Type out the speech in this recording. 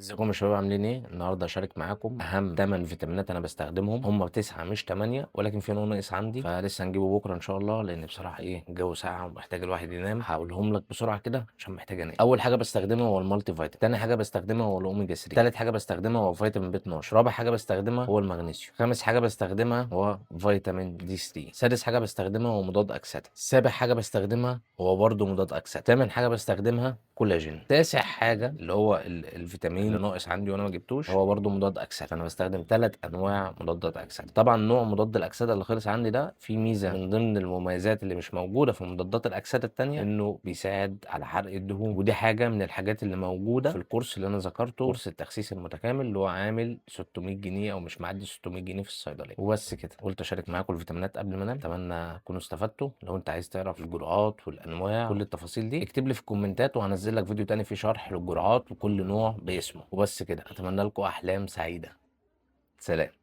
ازيكم يا شباب عاملين ايه؟ النهارده هشارك معاكم اهم 8 فيتامينات انا بستخدمهم، هم 9 مش 8 ولكن في نوع ناقص عندي فلسه هنجيبه بكره ان شاء الله، لان بصراحه ايه الجو ساقع ومحتاج الواحد ينام. هقولهم لك بسرعه كده عشان محتاج انام. اول حاجه بستخدمها هو المالتي فيتامين، تاني حاجه بستخدمها هو الاوميجا 3، تالت حاجه بستخدمها هو فيتامين بي 12، رابع حاجه بستخدمها هو المغنيسيوم، خامس حاجه بستخدمها هو فيتامين دي 3، سادس حاجه بستخدمها هو مضاد اكسده، سابع حاجه بستخدمها هو برضه مضاد اكسده، تامن حاجه بستخدمها كولاجين، تاسع حاجه اللي هو الفيتامين اللي ناقص عندي وانا ما جبتوش هو برضو مضاد اكسده. فانا بستخدم 3 انواع مضادات اكسده. طبعا نوع مضاد الاكسده اللي خلص عندي ده فيه ميزه من ضمن المميزات اللي مش موجوده في مضادات الاكسده التانيه، انه بيساعد على حرق الدهون، ودي حاجه من الحاجات اللي موجوده في الكورس اللي انا ذكرته، كورس التخسيس المتكامل اللي هو عامل 600 جنيه او مش معدي 600 جنيه في الصيدليه. وبس كده، قلت اشارك معاكم الفيتامينات قبل ما انام. اتمنى تكونوا استفدتوا. لو انت عايز تعرف الجرعات والانواع كل التفاصيل دي اكتب لي في الكومنتات، وهنزل لك فيديو تاني فيه شرح للجرعات وكل نوع باسمه. وبس كده، اتمنى لكم احلام سعيده. سلام.